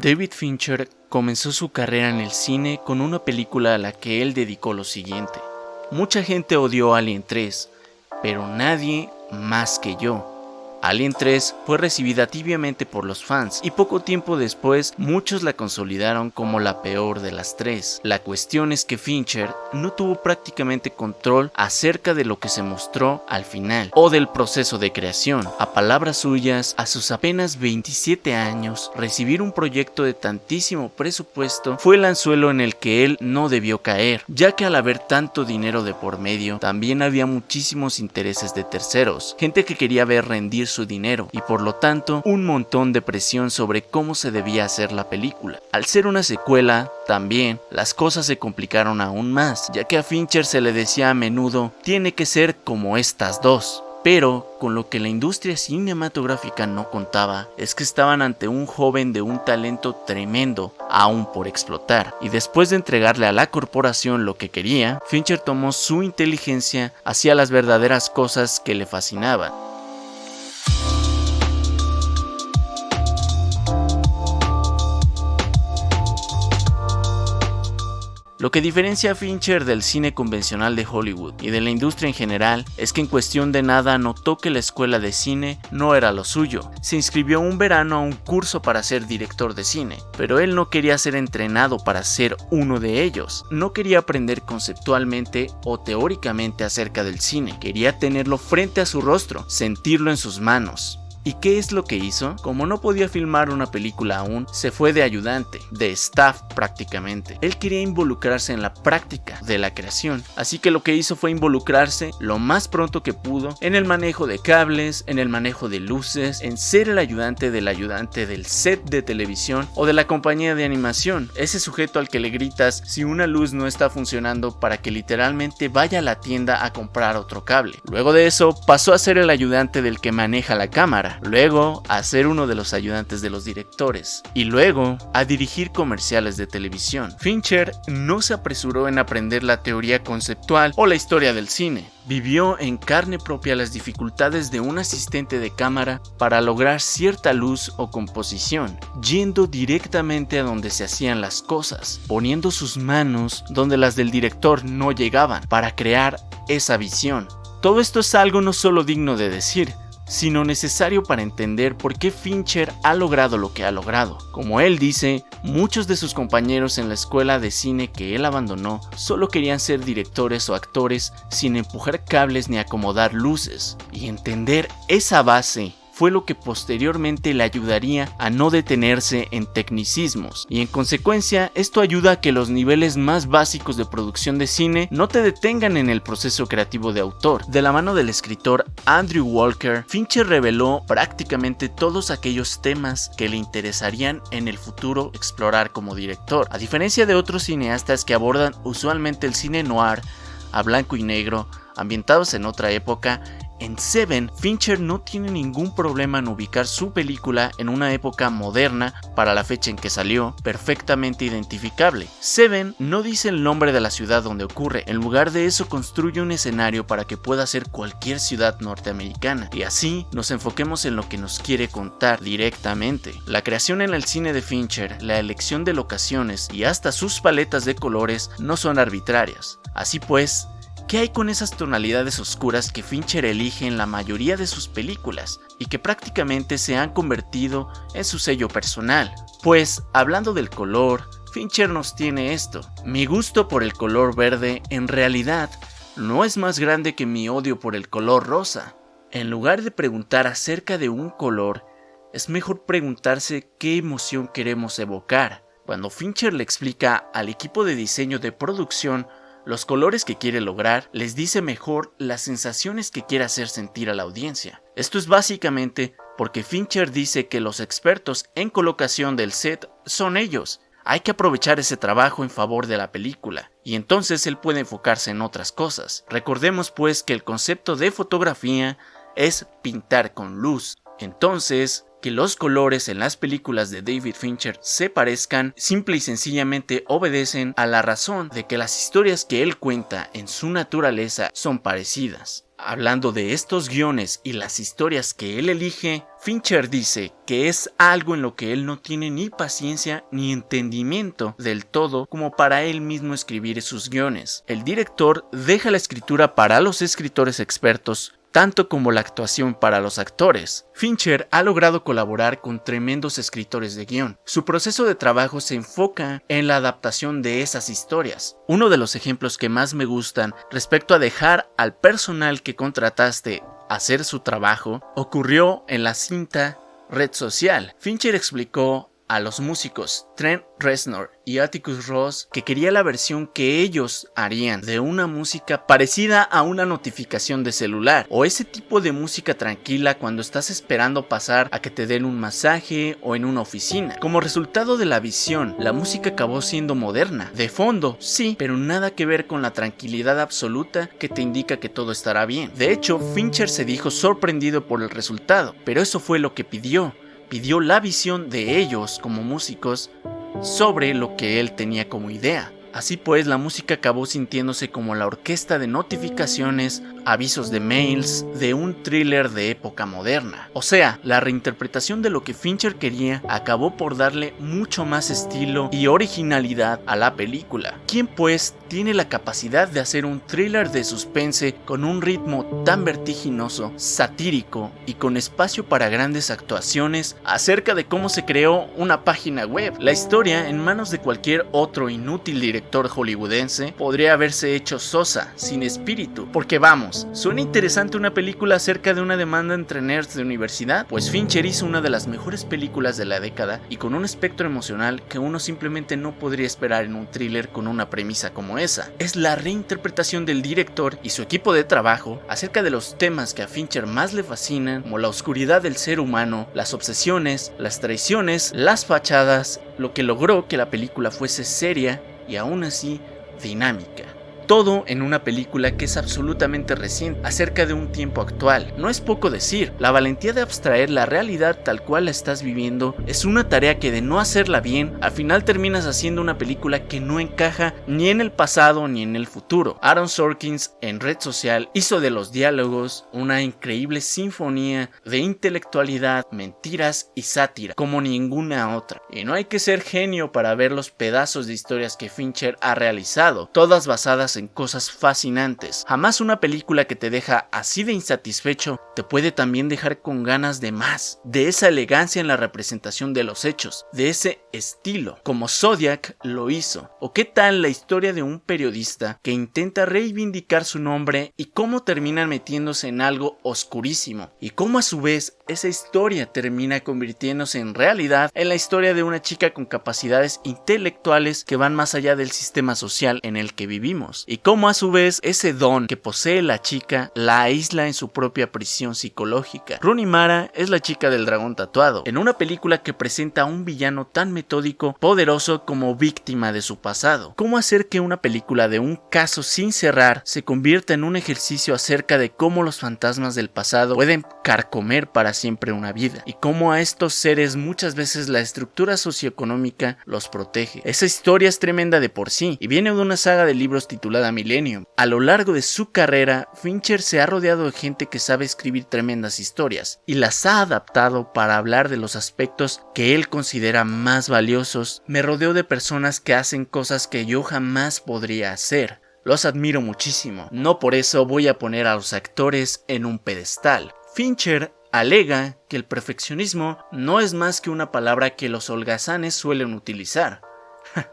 David Fincher comenzó su carrera en el cine con una película a la que él dedicó lo siguiente. Mucha gente odió Alien 3, pero nadie más que yo. Alien 3 fue recibida tibiamente por los fans y poco tiempo después muchos la consolidaron como la peor de las tres. La cuestión es que Fincher no tuvo prácticamente control acerca de lo que se mostró al final o del proceso de creación. A palabras suyas, a sus apenas 27 años, recibir un proyecto de tantísimo presupuesto fue el anzuelo en el que él no debió caer, ya que al haber tanto dinero de por medio, también había muchísimos intereses de terceros, gente que quería ver rendir su dinero y por lo tanto un montón de presión sobre cómo se debía hacer la película. Al ser una secuela, también las cosas se complicaron aún más, ya que a Fincher se le decía a menudo tiene que ser como estas dos. Pero con lo que la industria cinematográfica no contaba es que estaban ante un joven de un talento tremendo aún por explotar, y después de entregarle a la corporación lo que quería, Fincher tomó su inteligencia hacia las verdaderas cosas que le fascinaban. Lo que diferencia a Fincher del cine convencional de Hollywood y de la industria en general es que en cuestión de nada notó que la escuela de cine no era lo suyo. Se inscribió un verano a un curso para ser director de cine, pero él no quería ser entrenado para ser uno de ellos. No quería aprender conceptualmente o teóricamente acerca del cine, quería tenerlo frente a su rostro, sentirlo en sus manos. ¿Y qué es lo que hizo? Como no podía filmar una película aún, se fue de ayudante, de staff prácticamente. Él quería involucrarse en la práctica de la creación, así que lo que hizo fue involucrarse lo más pronto que pudo en el manejo de cables, en el manejo de luces, en ser el ayudante del set de televisión o de la compañía de animación. Ese sujeto al que le gritas si una luz no está funcionando para que literalmente vaya a la tienda a comprar otro cable. Luego de eso pasó a ser el ayudante del que maneja la cámara. Luego a ser uno de los ayudantes de los directores y luego a dirigir comerciales de televisión. Fincher no se apresuró en aprender la teoría conceptual o la historia del cine. Vivió en carne propia las dificultades de un asistente de cámara para lograr cierta luz o composición, yendo directamente a donde se hacían las cosas, poniendo sus manos donde las del director no llegaban para crear esa visión. Todo esto es algo no solo digno de decir, sino necesario para entender por qué Fincher ha logrado lo que ha logrado. Como él dice, muchos de sus compañeros en la escuela de cine que él abandonó solo querían ser directores o actores sin empujar cables ni acomodar luces, y entender esa base fue lo que posteriormente le ayudaría a no detenerse en tecnicismos, y en consecuencia esto ayuda a que los niveles más básicos de producción de cine no te detengan en el proceso creativo de autor. De la mano del escritor Andrew Walker, Fincher reveló prácticamente todos aquellos temas que le interesarían en el futuro explorar como director. A diferencia de otros cineastas que abordan usualmente el cine noir a blanco y negro, ambientados en otra época, en Seven, Fincher no tiene ningún problema en ubicar su película en una época moderna para la fecha en que salió, perfectamente identificable. Seven no dice el nombre de la ciudad donde ocurre, en lugar de eso construye un escenario para que pueda ser cualquier ciudad norteamericana, y así nos enfoquemos en lo que nos quiere contar directamente. La creación en el cine de Fincher, la elección de locaciones y hasta sus paletas de colores no son arbitrarias. Así pues, ¿qué hay con esas tonalidades oscuras que Fincher elige en la mayoría de sus películas y que prácticamente se han convertido en su sello personal? Pues, hablando del color, Fincher nos tiene esto. Mi gusto por el color verde en realidad no es más grande que mi odio por el color rosa. En lugar de preguntar acerca de un color, es mejor preguntarse qué emoción queremos evocar. Cuando Fincher le explica al equipo de diseño de producción los colores que quiere lograr, les dice mejor las sensaciones que quiere hacer sentir a la audiencia. Esto es básicamente porque Fincher dice que los expertos en colocación del set son ellos. Hay que aprovechar ese trabajo en favor de la película, y entonces él puede enfocarse en otras cosas. Recordemos pues que el concepto de fotografía es pintar con luz. Entonces, que los colores en las películas de David Fincher se parezcan simple y sencillamente obedecen a la razón de que las historias que él cuenta en su naturaleza son parecidas. Hablando de estos guiones y las historias que él elige, Fincher dice que es algo en lo que él no tiene ni paciencia ni entendimiento del todo como para él mismo escribir sus guiones. El director deja la escritura para los escritores expertos, tanto como la actuación para los actores. Fincher ha logrado colaborar con tremendos escritores de guión. Su proceso de trabajo se enfoca en la adaptación de esas historias. Uno de los ejemplos que más me gustan respecto a dejar al personal que contrataste hacer su trabajo ocurrió en la cinta Red Social. Fincher explicó a los músicos Trent Reznor y Atticus Ross que quería la versión que ellos harían de una música parecida a una notificación de celular o ese tipo de música tranquila cuando estás esperando pasar a que te den un masaje o en una oficina. Como resultado de la visión, la música acabó siendo moderna, de fondo, sí, pero nada que ver con la tranquilidad absoluta que te indica que todo estará bien. De hecho, Fincher se dijo sorprendido por el resultado, pero eso fue lo que pidió la visión de ellos como músicos sobre lo que él tenía como idea. Así pues, la música acabó sintiéndose como la orquesta de notificaciones, avisos de mails, de un thriller de época moderna. O sea, la reinterpretación de lo que Fincher quería acabó por darle mucho más estilo y originalidad a la película. ¿Quién pues tiene la capacidad de hacer un thriller de suspense con un ritmo tan vertiginoso, satírico y con espacio para grandes actuaciones acerca de cómo se creó una página web? La historia, en manos de cualquier otro inútil director hollywoodense, podría haberse hecho sosa, sin espíritu. Porque vamos, ¿suena interesante una película acerca de una demanda entre nerds de universidad? Pues Fincher hizo una de las mejores películas de la década y con un espectro emocional que uno simplemente no podría esperar en un thriller con una premisa como esa. Es la reinterpretación del director y su equipo de trabajo acerca de los temas que a Fincher más le fascinan, como la oscuridad del ser humano, las obsesiones, las traiciones, las fachadas, lo que logró que la película fuese seria y aún así dinámica. Todo en una película que es absolutamente reciente, acerca de un tiempo actual. No es poco decir, la valentía de abstraer la realidad tal cual la estás viviendo es una tarea que de no hacerla bien, al final terminas haciendo una película que no encaja ni en el pasado ni en el futuro. Aaron Sorkin en Red Social hizo de los diálogos una increíble sinfonía de intelectualidad, mentiras y sátira, como ninguna otra. Y no hay que ser genio para ver los pedazos de historias que Fincher ha realizado, todas basadas en cosas fascinantes. Jamás una película que te deja así de insatisfecho te puede también dejar con ganas de más, de esa elegancia en la representación de los hechos, de ese estilo, como Zodiac lo hizo. ¿O qué tal la historia de un periodista que intenta reivindicar su nombre y cómo termina metiéndose en algo oscurísimo? Y cómo a su vez esa historia termina convirtiéndose en realidad en la historia de una chica con capacidades intelectuales que van más allá del sistema social en el que vivimos. Y cómo a su vez ese don que posee la chica la aísla en su propia prisión psicológica. Rooney Mara es la chica del dragón tatuado, en una película que presenta a un villano tan metódico, poderoso como víctima de su pasado. Cómo hacer que una película de un caso sin cerrar se convierta en un ejercicio acerca de cómo los fantasmas del pasado pueden carcomer para siempre una vida, y cómo a estos seres muchas veces la estructura socioeconómica los protege. Esa historia es tremenda de por sí, y viene de una saga de libros titulada Millennium. A lo largo de su carrera, Fincher se ha rodeado de gente que sabe escribir tremendas historias, y las ha adaptado para hablar de los aspectos que él considera más valiosos. Me rodeo de personas que hacen cosas que yo jamás podría hacer. Los admiro muchísimo. No por eso voy a poner a los actores en un pedestal. Fincher alega que el perfeccionismo no es más que una palabra que los holgazanes suelen utilizar.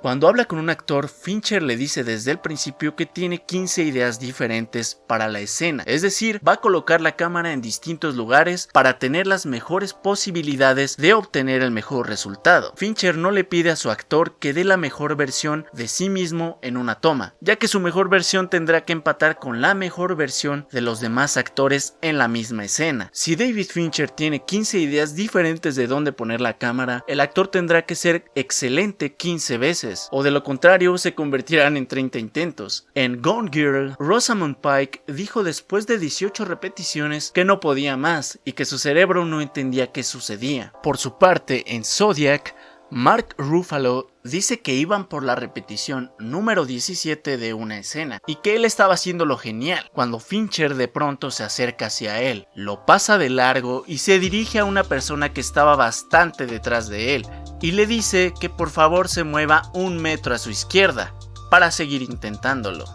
Cuando habla con un actor, Fincher le dice desde el principio que tiene 15 ideas diferentes para la escena, es decir, va a colocar la cámara en distintos lugares para tener las mejores posibilidades de obtener el mejor resultado. Fincher no le pide a su actor que dé la mejor versión de sí mismo en una toma, ya que su mejor versión tendrá que empatar con la mejor versión de los demás actores en la misma escena. Si David Fincher tiene 15 ideas diferentes de dónde poner la cámara, el actor tendrá que ser excelente 15 veces veces, o de lo contrario se convertirán en 30 intentos. En Gone Girl, Rosamund Pike dijo después de 18 repeticiones que no podía más y que su cerebro no entendía qué sucedía. Por su parte, en Zodiac, Mark Ruffalo dice que iban por la repetición número 17 de una escena y que él estaba haciéndolo genial cuando Fincher de pronto se acerca hacia él, lo pasa de largo y se dirige a una persona que estaba bastante detrás de él y le dice que por favor se mueva 1 metro a su izquierda para seguir intentándolo.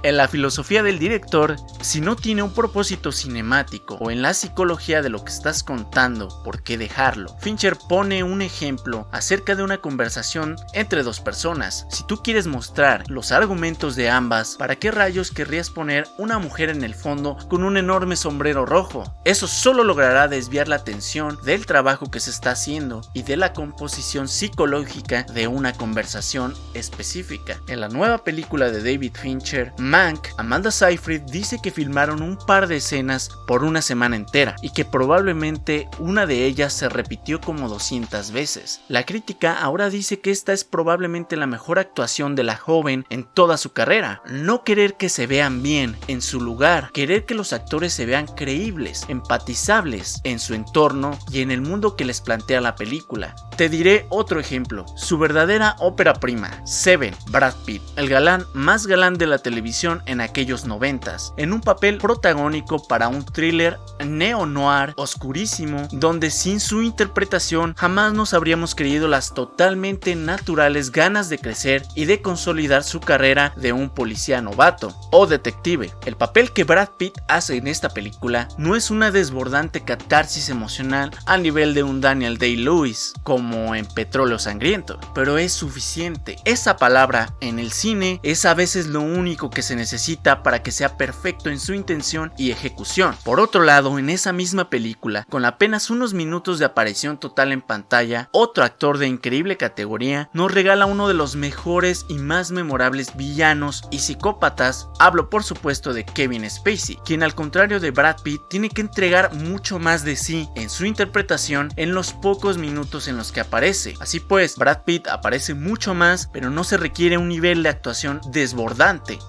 En la filosofía del director, si no tiene un propósito cinemático o en la psicología de lo que estás contando, ¿por qué dejarlo? Fincher pone un ejemplo acerca de una conversación entre dos personas. Si tú quieres mostrar los argumentos de ambas, ¿para qué rayos querrías poner una mujer en el fondo con un enorme sombrero rojo? Eso solo logrará desviar la atención del trabajo que se está haciendo y de la composición psicológica de una conversación específica. En la nueva película de David Fincher, Mank, Amanda Seyfried dice que filmaron un par de escenas por una semana entera y que probablemente una de ellas se repitió como 200 veces. La crítica ahora dice que esta es probablemente la mejor actuación de la joven en toda su carrera. No querer que se vean bien en su lugar, querer que los actores se vean creíbles, empatizables en su entorno y en el mundo que les plantea la película. Te diré otro ejemplo, su verdadera ópera prima, Seven, Brad Pitt, el galán más galán de la televisión en aquellos 90s, en un papel protagónico para un thriller neo-noir oscurísimo, donde sin su interpretación jamás nos habríamos creído las totalmente naturales ganas de crecer y de consolidar su carrera de un policía novato o detective. El papel que Brad Pitt hace en esta película no es una desbordante catarsis emocional al nivel de un Daniel Day-Lewis como en Petróleo Sangriento, pero es suficiente. Esa palabra en el cine es a veces lo único que se necesita para que sea perfecto en su intención y ejecución. Por otro lado, en esa misma película, con apenas unos minutos de aparición total en pantalla, otro actor de increíble categoría nos regala uno de los mejores y más memorables villanos y psicópatas. Hablo por supuesto de Kevin Spacey, quien al contrario de Brad Pitt tiene que entregar mucho más de sí en su interpretación en los pocos minutos en los que aparece. Así pues, Brad Pitt aparece mucho más, pero no se requiere un nivel de actuación desbordante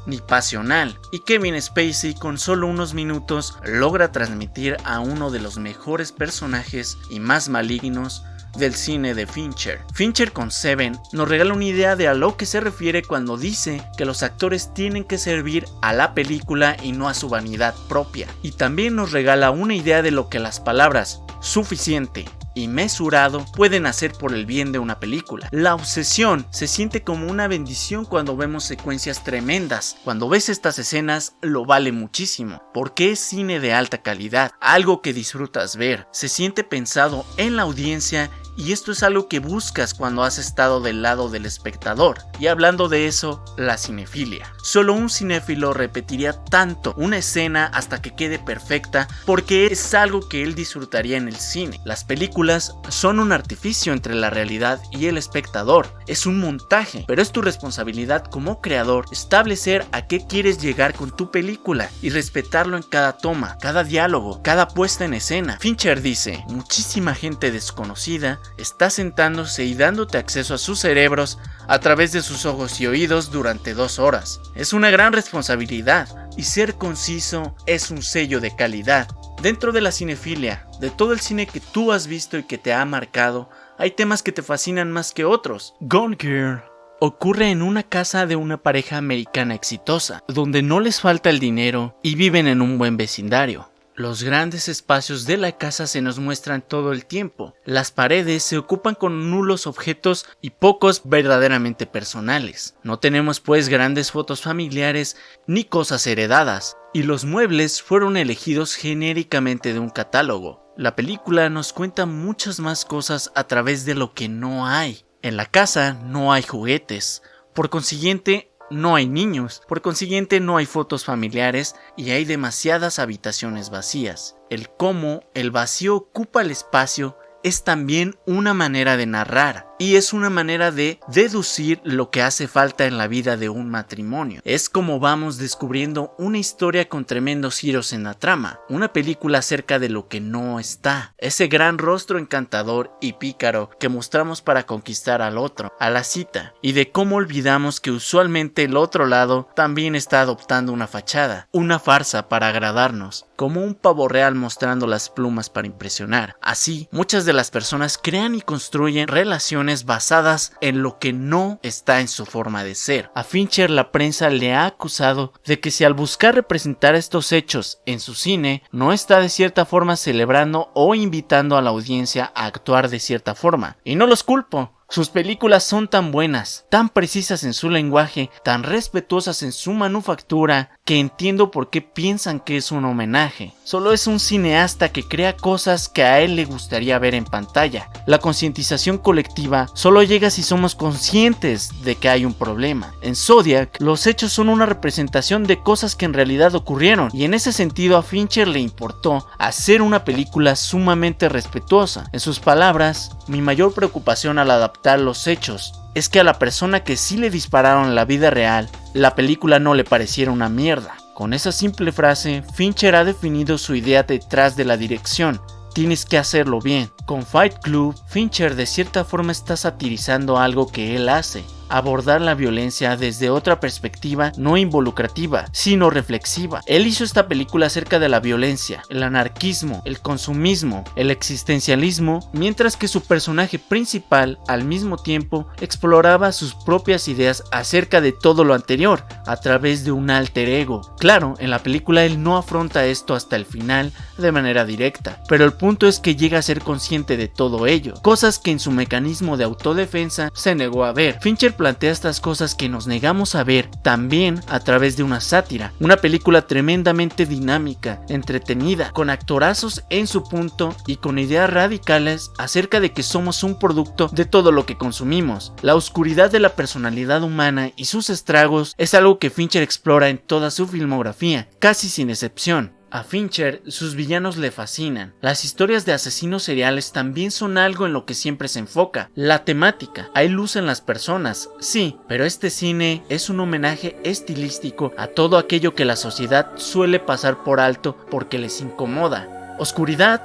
ni pasional, y Kevin Spacey con solo unos minutos logra transmitir a uno de los mejores personajes y más malignos del cine de Fincher. Fincher con Seven nos regala una idea de a lo que se refiere cuando dice que los actores tienen que servir a la película y no a su vanidad propia, y también nos regala una idea de lo que las palabras suficiente y mesurado pueden hacer por el bien de una película. La obsesión se siente como una bendición cuando vemos secuencias tremendas. Cuando ves estas escenas lo vale muchísimo, porque es cine de alta calidad, algo que disfrutas ver, se siente pensado en la audiencia y esto es algo que buscas cuando has estado del lado del espectador. Y hablando de eso, la cinefilia. Solo un cinéfilo repetiría tanto una escena hasta que quede perfecta porque es algo que él disfrutaría en el cine. Las películas son un artificio entre la realidad y el espectador. Es un montaje, pero es tu responsabilidad como creador establecer a qué quieres llegar con tu película y respetarlo en cada toma, cada diálogo, cada puesta en escena. Fincher dice, muchísima gente desconocida está sentándose y dándote acceso a sus cerebros a través de sus ojos y oídos durante 2 horas. Es una gran responsabilidad y ser conciso es un sello de calidad. Dentro de la cinefilia, de todo el cine que tú has visto y que te ha marcado, hay temas que te fascinan más que otros. Gone Girl ocurre en una casa de una pareja americana exitosa, donde no les falta el dinero y viven en un buen vecindario. Los grandes espacios de la casa se nos muestran todo el tiempo. Las paredes se ocupan con nulos objetos y pocos verdaderamente personales. No tenemos pues grandes fotos familiares ni cosas heredadas. Y los muebles fueron elegidos genéricamente de un catálogo. La película nos cuenta muchas más cosas a través de lo que no hay. En la casa no hay juguetes. Por consiguiente, no hay niños, por consiguiente no hay fotos familiares y hay demasiadas habitaciones vacías. El cómo el vacío ocupa el espacio es también una manera de narrar. y es una manera de deducir lo que hace falta en la vida de un matrimonio. Es como vamos descubriendo una historia con tremendos giros en la trama, una película acerca de lo que no está, ese gran rostro encantador y pícaro que mostramos para conquistar al otro, a la cita, y de cómo olvidamos que usualmente el otro lado también está adoptando una fachada, una farsa para agradarnos, como un pavo real mostrando las plumas para impresionar. Así, muchas de las personas crean y construyen relaciones basadas en lo que no está en su forma de ser. A Fincher la prensa le ha acusado de que si al buscar representar estos hechos en su cine, no está de cierta forma celebrando o invitando a la audiencia a actuar de cierta forma. Y no los culpo. Sus películas son tan buenas, tan precisas en su lenguaje, tan respetuosas en su manufactura, que entiendo por qué piensan que es un homenaje. Solo es un cineasta que crea cosas que a él le gustaría ver en pantalla. La concientización colectiva solo llega si somos conscientes de que hay un problema. En Zodiac, los hechos son una representación de cosas que en realidad ocurrieron, y en ese sentido a Fincher le importó hacer una película sumamente respetuosa. En sus palabras, mi mayor preocupación al adaptar los hechos es que a la persona que sí le dispararon en la vida real, la película no le pareciera una mierda. Con esa simple frase, Fincher ha definido su idea detrás de la dirección: tienes que hacerlo bien. Con Fight Club, Fincher de cierta forma está satirizando algo que él hace: abordar la violencia desde otra perspectiva no involucrativa, sino reflexiva. Él hizo esta película acerca de la violencia, el anarquismo, el consumismo, el existencialismo, mientras que su personaje principal al mismo tiempo exploraba sus propias ideas acerca de todo lo anterior a través de un alter ego. Claro, en la película él no afronta esto hasta el final de manera directa, pero el punto es que llega a ser consciente de todo ello, cosas que en su mecanismo de autodefensa se negó a ver. Fincher plantea estas cosas que nos negamos a ver también a través de una sátira, una película tremendamente dinámica, entretenida, con actorazos en su punto y con ideas radicales acerca de que somos un producto de todo lo que consumimos. La oscuridad de la personalidad humana y sus estragos es algo que Fincher explora en toda su filmografía, casi sin excepción. A Fincher, sus villanos le fascinan. Las historias de asesinos seriales también son algo en lo que siempre se enfoca. La temática, hay luz en las personas, sí, pero este cine es un homenaje estilístico a todo aquello que la sociedad suele pasar por alto porque les incomoda. Oscuridad,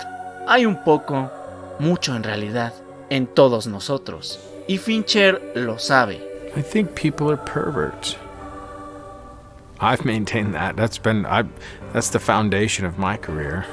hay un poco, mucho en realidad, en todos nosotros. Y Fincher lo sabe. I think people are perverts. I've maintained that. That's the foundation of my career.